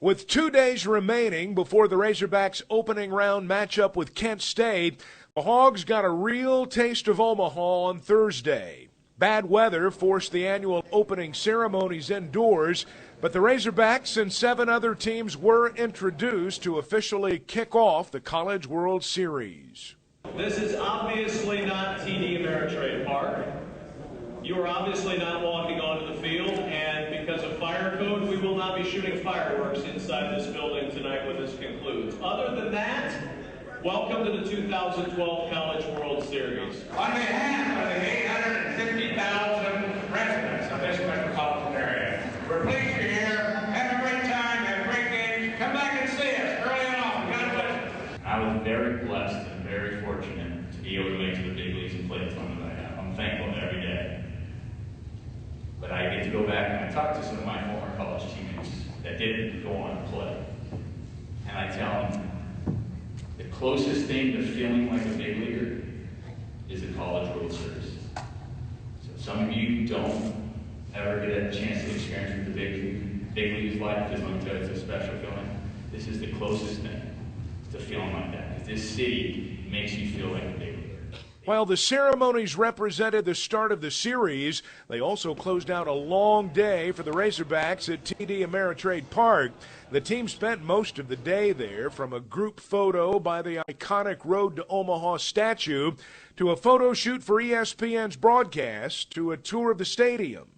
With 2 days remaining before the Razorbacks' opening round matchup with Kent State, the Hogs got a real taste of Omaha on Thursday. Bad weather forced the annual opening ceremonies indoors, but the Razorbacks and 7 other teams were introduced to officially kick off the College World Series. This is obviously not TD Ameritrade Park. You are obviously not walking onto the field, and because of fire code, we will not be shooting fireworks inside this building tonight when this concludes. Other than that, welcome to the 2012 College World Series. On behalf of the 850,000 residents of this metropolitan area, we're pleased you're here. Have a great time, have great games. Come back and see us early and often. God bless you. I was very blessed and very fortunate to be able to make it to the big leagues and play as long as I have. I'm thankful every day. But I get to go back and I talk to some of my former college teammates that didn't go on to play. And I tell them, the closest thing to feeling like a big leaguer is the College World Series. So some of you don't ever get a chance to experience what the big leagues like, because let me tell you, it's a special feeling. This is the closest thing to feeling like that. Because this city makes you feel like a big leaguer. While the ceremonies represented the start of the series, they also closed out a long day for the Razorbacks at TD Ameritrade Park. The team spent most of the day there, from a group photo by the iconic Road to Omaha statue to a photo shoot for ESPN's broadcast to a tour of the stadium.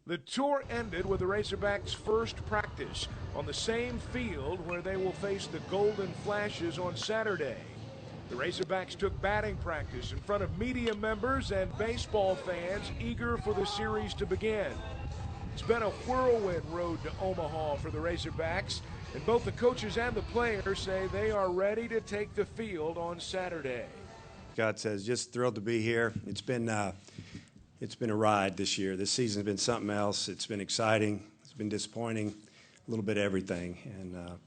The tour ended with the Razorbacks' first practice on the same field where they will face the Golden Flashes on Saturday. The Razorbacks took batting practice in front of media members and baseball fans eager for the series to begin. It's been a whirlwind road to Omaha for the Razorbacks, and both the coaches and the players say they are ready to take the field on Saturday. Scott says, just thrilled to be here. It's been a ride this year. This season's been something else. It's been exciting. It's been disappointing, a little bit of everything. And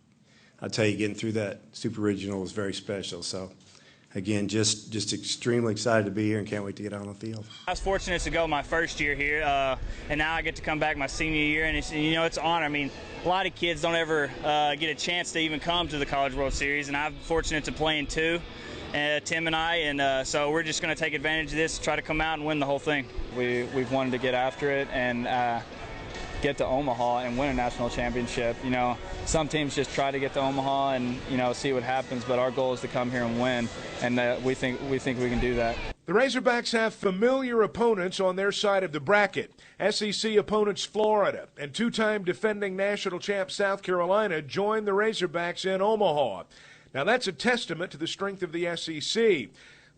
I'll tell you, getting through that Super Regional was very special. So, again, just extremely excited to be here and can't wait to get out on the field. I was fortunate to go my first year here, and now I get to come back my senior year, and it's an honor. I mean, a lot of kids don't ever get a chance to even come to the College World Series, and I'm fortunate to play in 2, Tim and I, and so we're just going to take advantage of this, try to come out and win the whole thing. We've wanted to get after it and get to Omaha and win a national championship. Some teams just try to get to Omaha and see what happens, but our goal is to come here and win, and we think we can do that. The Razorbacks have familiar opponents on their side of the bracket. SEC opponents Florida and 2-time defending national champ South Carolina join the Razorbacks in Omaha. Now that's a testament to the strength of the SEC.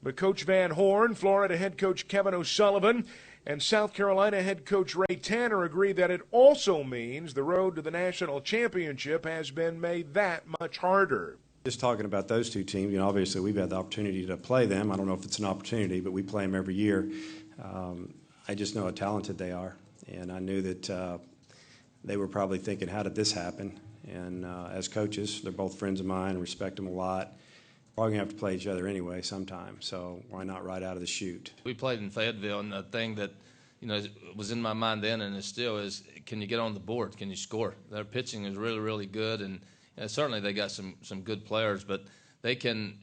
But Coach Van Horn, Florida head coach Kevin O'Sullivan, and South Carolina head coach Ray Tanner agree that it also means the road to the national championship has been made that much harder. Just talking about those two teams, obviously we've had the opportunity to play them. I don't know if it's an opportunity, but we play them every year. I just know how talented they are, and I knew that they were probably thinking, how did this happen? And as coaches, they're both friends of mine, respect them a lot. We're all going to have to play each other anyway sometime, so why not right out of the chute? We played in Fayetteville, and the thing that was in my mind then and it still is, can you get on the board? Can you score? Their pitching is really, really good, and certainly they got some good players, but they can,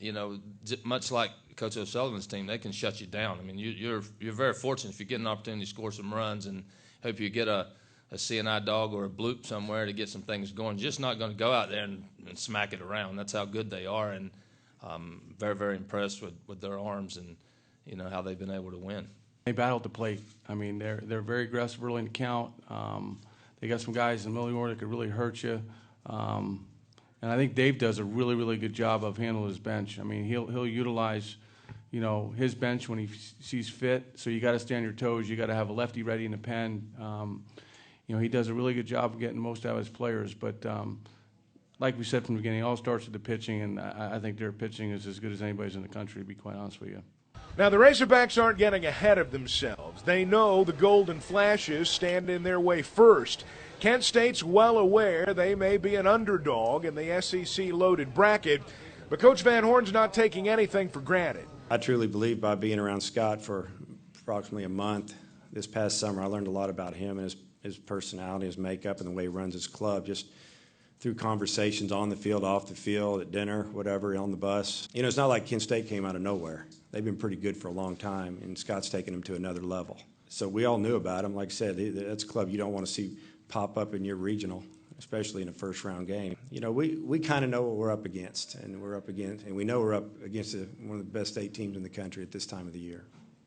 much like Coach O'Sullivan's team, they can shut you down. I mean, you're very fortunate if you get an opportunity to score some runs, and hope you get a CNI dog or a bloop somewhere to get some things going. You're just not going to go out there and smack it around. That's how good they are, and very, very impressed with their arms and how they've been able to win. They battle at the plate. I mean, they're very aggressive early in the count. They got some guys in the middle of the order that could really hurt you. And I think Dave does a really, really good job of handling his bench. I mean, he'll utilize his bench when he sees fit. So you got to stay on your toes. You got to have a lefty ready in the pen. He does a really good job of getting most out of his players. But like we said from the beginning, it all starts with the pitching, and I think their pitching is as good as anybody's in the country, to be quite honest with you. Now, the Razorbacks aren't getting ahead of themselves. They know the Golden Flashes stand in their way first. Kent State's well aware they may be an underdog in the SEC-loaded bracket, but Coach Van Horn's not taking anything for granted. I truly believe by being around Scott for approximately a month this past summer, I learned a lot about him and his personality, his makeup, and the way he runs his club. Just through conversations on the field, off the field, at dinner, whatever, on the bus. You know, it's not like Kent State came out of nowhere. They've been pretty good for a long time, and Scott's taken them to another level. So we all knew about them. Like I said, that's a club you don't want to see pop up in your regional, especially in a first-round game. You know, we kind of know what we're up against, and we know we're up against one of the best 8 teams in the country at this time of the year.